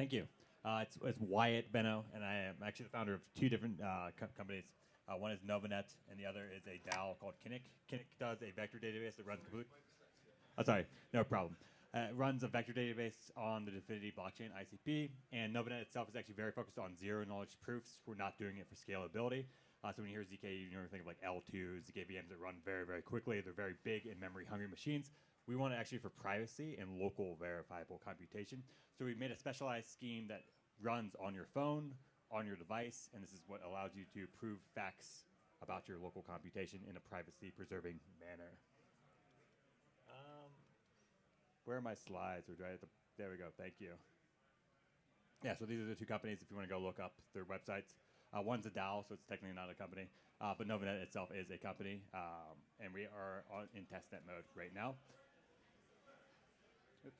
Thank you. It's Wyatt Benno, and I am actually the founder of two different companies. One is NovaNet, and the other is a DAO called Kinnick. Kinnick does a vector database that runs completely. Oh, sorry, no problem. It runs a vector database on the Definity blockchain, ICP, and NovaNet itself is actually very focused on zero-knowledge proofs. We're not doing it for scalability. So when you hear ZK, you think of like L2s, ZK VMs that run very, very quickly. They're very big and memory-hungry machines. We want it actually for privacy and local verifiable computation. So we made a specialized scheme that runs on your phone, on your device, and this is what allows you to prove facts about your local computation in a privacy-preserving manner. Where are my slides? Or do I have to, there we go, thank you. Yeah, so these are the two companies if you want to go look up their websites. One's a DAO, so it's technically not a company, but NovaNet itself is a company, and we are in testnet mode right now. Oops.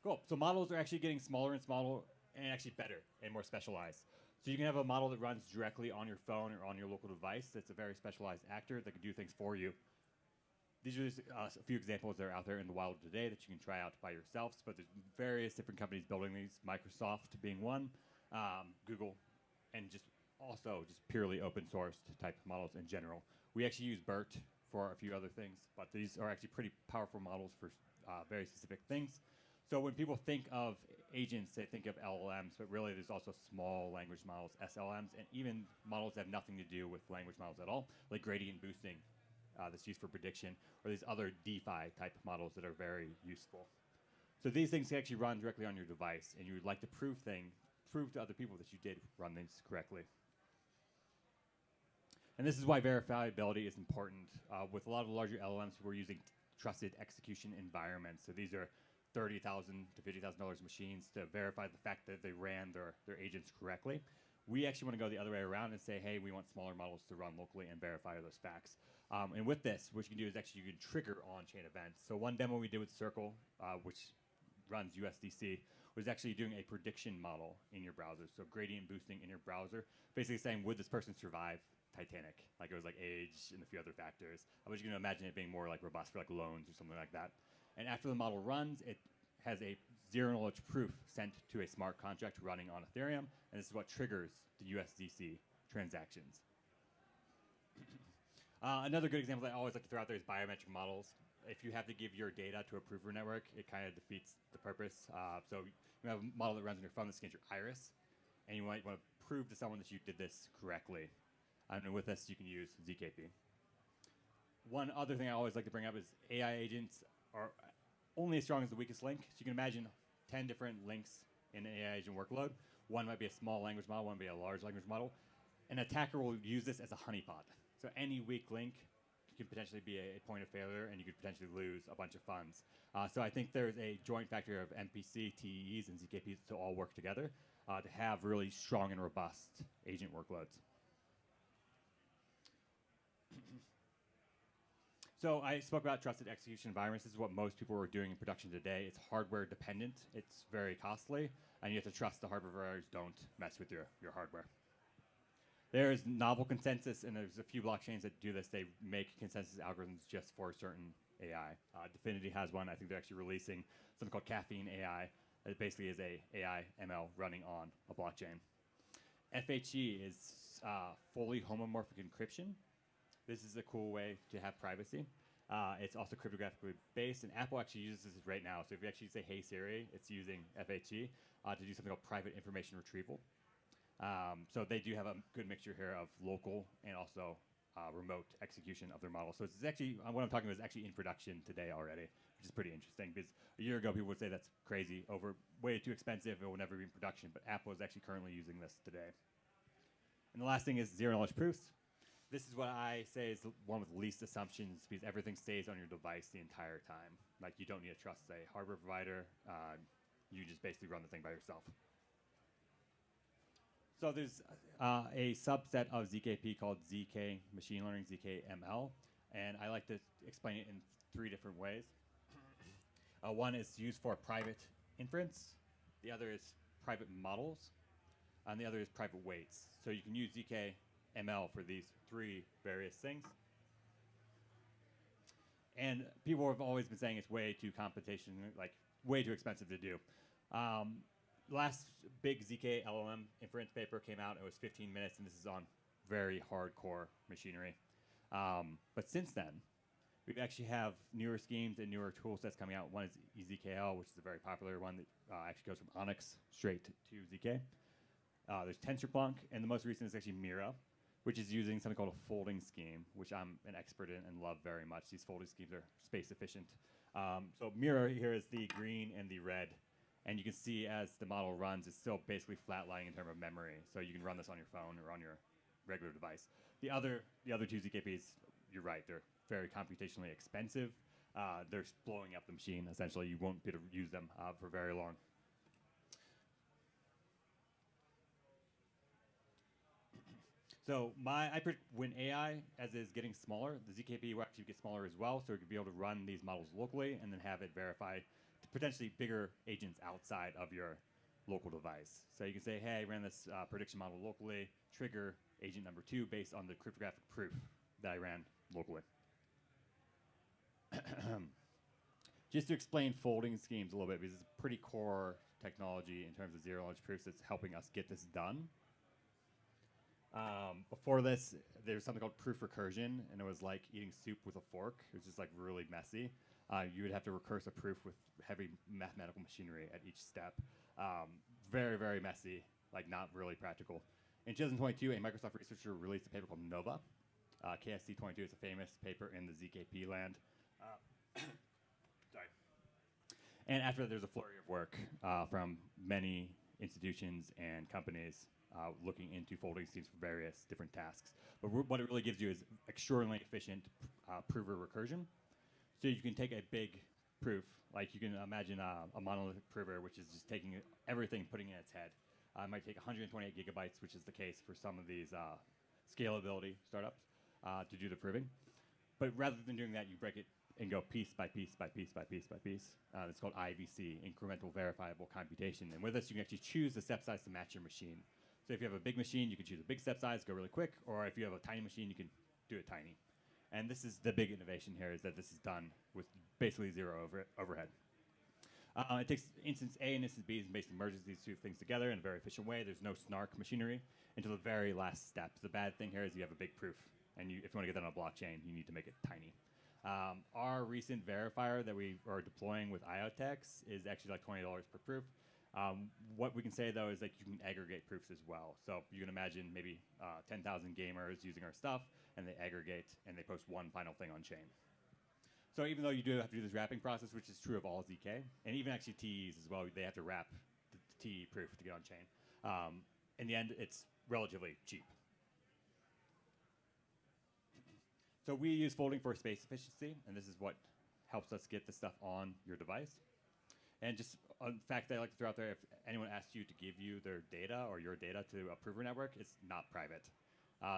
Cool, so models are actually getting smaller and smaller and actually better and more specialized. So you can have a model that runs directly on your phone or on your local device that's a very specialized actor that can do things for you. These are just a few examples that are out there in the wild today that you can try out by yourselves, but there's various different companies building these, Microsoft being one, Google, and just also just purely open source type models in general. We actually use BERT for a few other things, but these are actually pretty powerful models for very specific things. So when people think of agents, they think of LLMs, but really there's also small language models, SLMs, and even models that have nothing to do with language models at all, like gradient boosting that's used for prediction, or these other DeFi type models that are very useful. So these things actually run directly on your device, and you would like to prove to other people that you did run things correctly. And this is why verifiability is important. With a lot of the larger LLMs, we're using trusted execution environments. So these are $30,000 to $50,000 machines to verify the fact that they ran their agents correctly. We actually want to go the other way around and say, hey, we want smaller models to run locally and verify those facts. And with this, what you can do is actually you can trigger on-chain events. So one demo we did with Circle, which runs USDC, was actually doing a prediction model in your browser. So gradient boosting in your browser, basically saying, would this person survive Titanic? Like it was like age and a few other factors. I was going to imagine it being more like robust for like loans or something like that. And after the model runs, it has a zero-knowledge proof sent to a smart contract running on Ethereum, and this is what triggers the USDC transactions. Another good example that I always like to throw out there is biometric models. If you have to give your data to a prover network, it kind of defeats the purpose. So you have a model that runs on your phone that scans your iris, and you might want to prove to someone that you did this correctly. And with this, you can use ZKP. One other thing I always like to bring up is AI agents are only as strong as the weakest link. So you can imagine 10 different links in an AI agent workload. One might be a small language model, one might be a large language model. An attacker will use this as a honeypot. So any weak link can potentially be a point of failure, and you could potentially lose a bunch of funds. So I think there's a joint factor of MPC, TEEs, and ZKPs to all work together to have really strong and robust agent workloads. So I spoke about trusted execution environments. This is what most people are doing in production today. It's hardware dependent. It's very costly, and you have to trust the hardware providers don't mess with your hardware. There is novel consensus, and there's a few blockchains that do this. They make consensus algorithms just for certain AI. Definity has one. I think they're actually releasing something called Caffeine AI. That basically is a AI ML running on a blockchain. FHE is fully homomorphic encryption. This is a cool way to have privacy. It's also cryptographically based, and Apple actually uses this right now. So if you actually say, hey Siri, it's using FHE to do something called private information retrieval. So they do have a good mixture here of local and also remote execution of their model. So it's actually, what I'm talking about is actually in production today already, which is pretty interesting because a year ago people would say that's crazy, way too expensive, it will never be in production, but Apple is actually currently using this today. And the last thing is zero-knowledge proofs. This is what I say is the one with least assumptions because everything stays on your device the entire time. Like you don't need to trust a hardware provider. You just basically run the thing by yourself. So there's a subset of ZKP called ZK Machine Learning, ZK ML, and I like to explain it in 3 different ways. One is used for private inference, the other is private models, and the other is private weights. So you can use ZK ML for these 3 various things. And people have always been saying it's way too computational, like way too expensive to do. Last big ZK LLM inference paper came out. It was 15 minutes, and this is on very hardcore machinery. But since then, we actually have newer schemes and newer tool sets coming out. One is EZKL, which is a very popular one that actually goes from Onyx straight to ZK. There's TensorPlunk, and the most recent is actually Mira, which is using something called a folding scheme, which I'm an expert in and love very much. These folding schemes are space efficient. So Mira here is the green and the red. And you can see as the model runs, it's still basically flat-lying in terms of memory. So you can run this on your phone or on your regular device. The other two ZKPs, you're right, they're very computationally expensive. They're blowing up the machine. Essentially, you won't be able to use them for very long. So I predict when AI, as is getting smaller, the ZKP will actually get smaller as well. So we could be able to run these models locally and then have it verify potentially bigger agents outside of your local device. So you can say, hey, I ran this prediction model locally, trigger agent number 2 based on the cryptographic proof that I ran locally. Just to explain folding schemes a little bit, because it's a pretty core technology in terms of zero-knowledge proofs that's helping us get this done. Before this, there's something called proof recursion, and it was like eating soup with a fork. It was just like really messy. You would have to recurse a proof with heavy mathematical machinery at each step. Very, very messy, like not really practical. In 2022, a Microsoft researcher released a paper called Nova. KSC22 is a famous paper in the ZKP land. Sorry. And after that, there's a flurry of work from many institutions and companies looking into folding schemes for various different tasks. But what it really gives you is extraordinarily efficient prover recursion. So you can take a big proof, like you can imagine a monolithic prover, which is just taking everything, putting it in its head. It might take 128 gigabytes, which is the case for some of these scalability startups, to do the proving. But rather than doing that, you break it and go piece by piece by piece by piece by piece. It's called IVC, incremental verifiable computation. And with this, you can actually choose the step size to match your machine. So if you have a big machine, you can choose a big step size, go really quick. Or if you have a tiny machine, you can do it tiny. And this is the big innovation here, is that this is done with basically zero overhead. It takes instance A and instance B and basically merges these two things together in a very efficient way. There's no snark machinery until the very last step. The bad thing here is you have a big proof. And if you want to get that on a blockchain, you need to make it tiny. Our recent verifier that we are deploying with IoTex is actually like $20 per proof. What we can say, though, is that you can aggregate proofs as well. So you can imagine maybe 10,000 gamers using our stuff, and they aggregate, and they post one final thing on chain. So even though you do have to do this wrapping process, which is true of all ZK, and even actually TEs as well, they have to wrap the TE proof to get on chain. In the end, it's relatively cheap. So we use folding for space efficiency, and this is what helps us get the stuff on your device. And just a fact that I like to throw out there, if anyone asks you to give you their data or your data to a prover network, it's not private.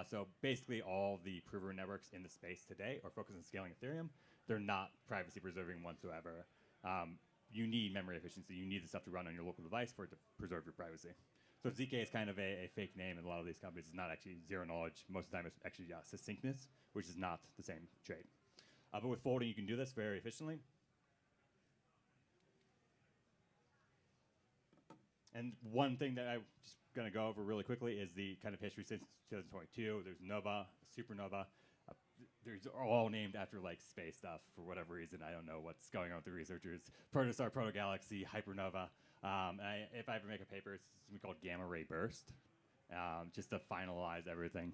So basically all the prover networks in the space today are focused on scaling Ethereum. They're not privacy preserving whatsoever. You need memory efficiency. You need the stuff to run on your local device for it to preserve your privacy. So ZK is kind of a fake name in a lot of these companies. It's not actually zero knowledge. Most of the time it's actually succinctness, which is not the same trait. But with folding, you can do this very efficiently. And one thing that I'm just going to go over really quickly is the kind of history since 2022. There's Nova, Supernova. These are all named after like space stuff for whatever reason. I don't know what's going on with the researchers. Protostar, Protogalaxy, Hypernova. If I ever make a paper, it's something called Gamma Ray Burst, just to finalize everything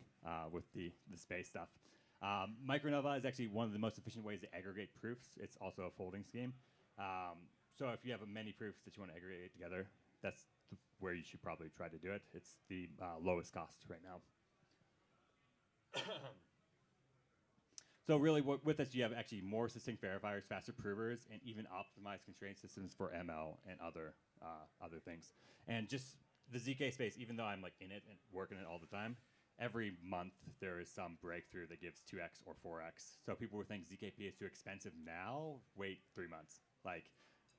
with the space stuff. Micronova is actually one of the most efficient ways to aggregate proofs. It's also a folding scheme. So if you have many proofs that you want to aggregate together, that's where you should probably try to do it. It's the lowest cost right now. So really, with this, you have actually more succinct verifiers, faster provers, and even optimized constraint systems for ML and other things. And just the ZK space, even though I'm like in it and working it all the time, every month there is some breakthrough that gives 2x or 4x. So people would think ZKP is too expensive now. Wait 3 months. Like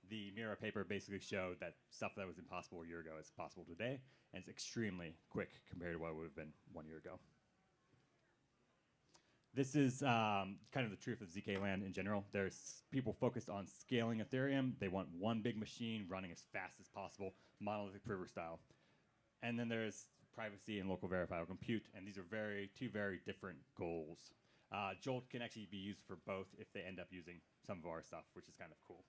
the Mira paper basically showed that stuff that was impossible a year ago is possible today, and it's extremely quick compared to what it would have been 1 year ago. This is kind of the truth of ZK land in general. There's people focused on scaling Ethereum. They want one big machine running as fast as possible, monolithic prover style. And then there's privacy and local verifiable compute, and these are two very different goals. Jolt can actually be used for both if they end up using some of our stuff, which is kind of cool.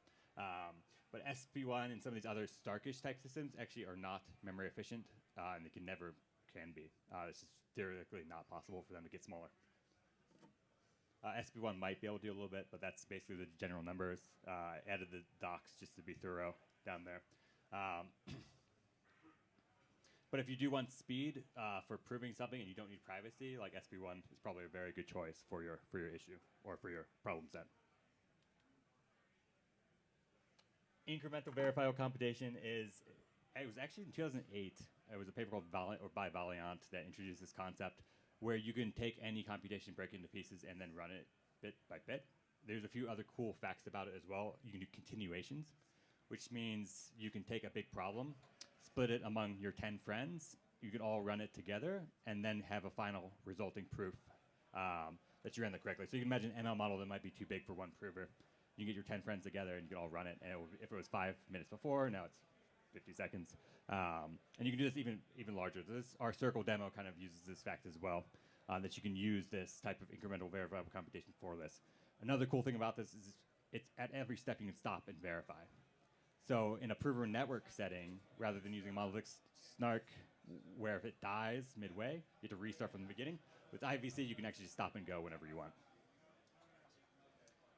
But SP1 and some of these other Starkish type systems actually are not memory efficient, and they never can be. It's just theoretically not possible for them to get smaller. SP1 might be able to do a little bit, but that's basically the general numbers. Added the docs just to be thorough down there. But if you do want speed for proving something and you don't need privacy, like SP1 is probably a very good choice for your issue or for your problem set. Incremental verifiable computation it was actually in 2008. It was a paper called by Valiant that introduced this concept where you can take any computation, break it into pieces, and then run it bit by bit. There's a few other cool facts about it as well. You can do continuations, which means you can take a big problem, split it among your 10 friends, you can all run it together, and then have a final resulting proof that you ran that correctly. So you can imagine an ML model that might be too big for one prover. You can get your 10 friends together and you can all run it, and if it was 5 minutes before, now it's 50 seconds. And you can do this even larger. Our circle demo kind of uses this fact as well, that you can use this type of incremental verifiable computation for this. Another cool thing about this is it's at every step you can stop and verify. So in a prover network setting, rather than using monolithic snark, where if it dies midway, you have to restart from the beginning, with IVC you can actually just stop and go whenever you want.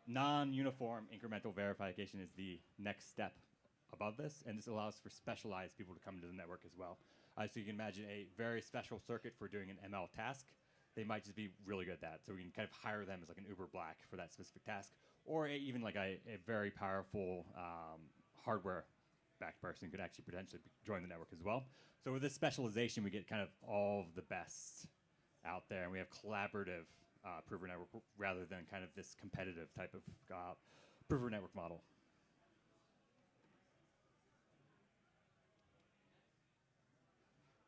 Non-uniform incremental verification is the next step above this, and this allows for specialized people to come into the network as well. So you can imagine a very special circuit for doing an ML task. They might just be really good at that. So we can kind of hire them as like an Uber Black for that specific task, or even like a very powerful hardware-backed person could actually potentially join the network as well. So with this specialization, we get kind of all of the best out there, and we have collaborative prover network rather than kind of this competitive type of prover network model.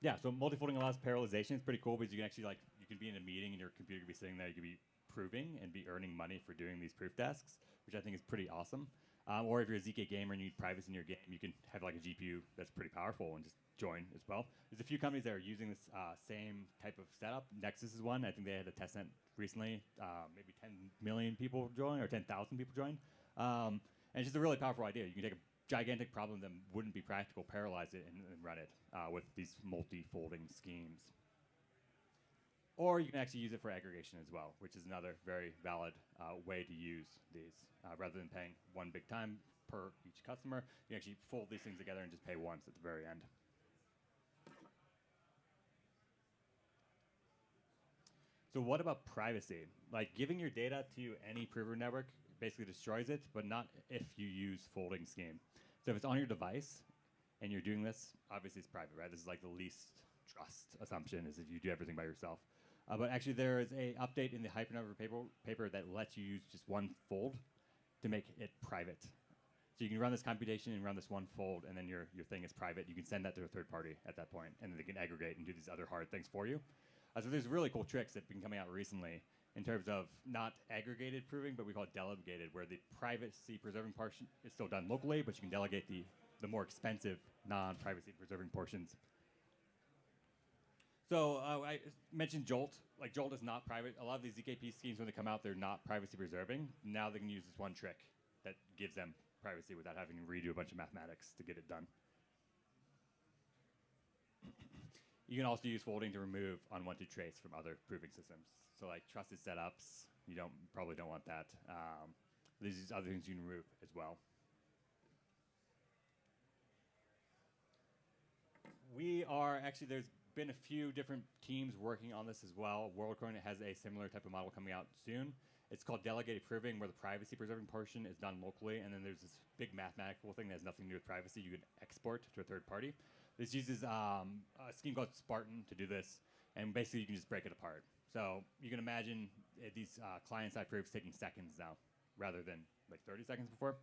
Yeah, so multifolding allows parallelization. It's pretty cool because you can actually you can be in a meeting and your computer could be sitting there. You could be proving and be earning money for doing these proof tasks, which I think is pretty awesome. Or if you're a ZK gamer and you need privacy in your game, you can have like a GPU that's pretty powerful and just join as well. There's a few companies that are using this same type of setup. Nexus is one. I think they had a testnet recently. Maybe 10 million people join or 10,000 people join. And it's just a really powerful idea. You can take a gigantic problem that wouldn't be practical, paralyze it, and run it with these multi-folding schemes. Or you can actually use it for aggregation as well, which is another very valid way to use these. Rather than paying one big time per each customer, you can actually fold these things together and just pay once at the very end. So what about privacy? Like giving your data to any prover network basically destroys it, but not if you use folding scheme. So if it's on your device and you're doing this, obviously it's private, right? This is like the least trust assumption is if you do everything by yourself. But actually there is a update in the Hypernova paper that lets you use just one fold to make it private. So you can run this computation and run this one fold, and then your thing is private. You can send that to a third party at that point, and then they can aggregate and do these other hard things for you. So there's really cool tricks that have been coming out recently in terms of not aggregated proving, but we call it delegated, where the privacy preserving portion is still done locally, but you can delegate the more expensive non-privacy preserving portions. So I mentioned Jolt. Like Jolt is not private. A lot of these ZKP schemes, when they come out, they're not privacy preserving. Now they can use this one trick that gives them privacy without having to redo a bunch of mathematics to get it done. You can also use folding to remove unwanted trace from other proving systems. So like trusted setups, you probably don't want that. These other things you can remove as well. There's been a few different teams working on this as well. WorldCoin has a similar type of model coming out soon. It's called delegated proving, where the privacy preserving portion is done locally, and then there's this big mathematical thing that has nothing to do with privacy you can export to a third party. This uses a scheme called Spartan to do this, and basically you can just break it apart. So you can imagine these client-side proofs taking seconds now, rather than like 30 seconds before.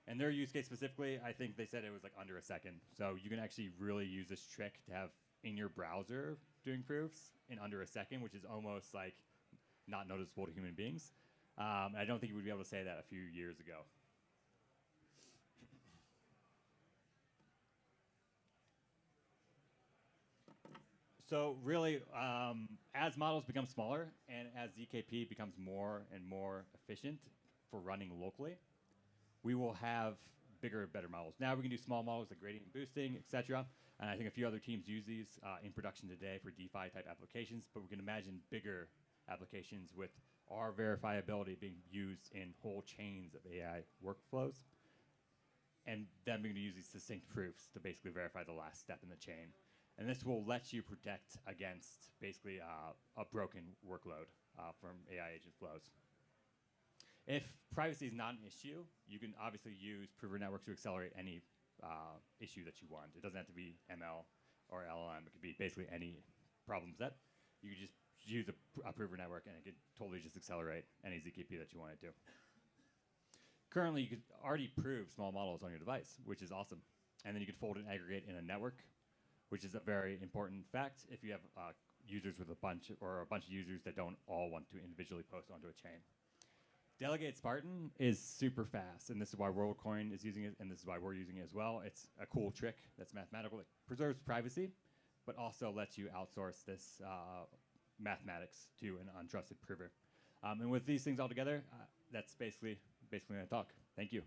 And their use case specifically, I think they said it was like under a second. So you can actually really use this trick to have in your browser doing proofs in under a second, which is almost like not noticeable to human beings. I don't think you would be able to say that a few years ago. So really, as models become smaller and as ZKP becomes more and more efficient for running locally, we will have bigger, better models. Now we can do small models like gradient boosting, etc. And I think a few other teams use these in production today for DeFi type applications, but we can imagine bigger applications with our verifiability being used in whole chains of AI workflows. And then we're going to use these distinct proofs to basically verify the last step in the chain. And this will let you protect against basically a broken workload from AI agent flows. If privacy is not an issue, you can obviously use prover networks to accelerate any issue that you want. It doesn't have to be ML or LLM. It could be basically any problem set. You could just use a prover network and it could totally just accelerate any ZKP that you want it to. Currently, you could already prove small models on your device, which is awesome. And then you could fold and aggregate in a network, which is a very important fact if you have users with a bunch of users that don't all want to individually post onto a chain. Delegate Spartan is super fast, and this is why WorldCoin is using it, and this is why we're using it as well. It's a cool trick that's mathematical. It preserves privacy, but also lets you outsource this mathematics to an untrusted prover. And with these things all together, that's basically my talk. Thank you.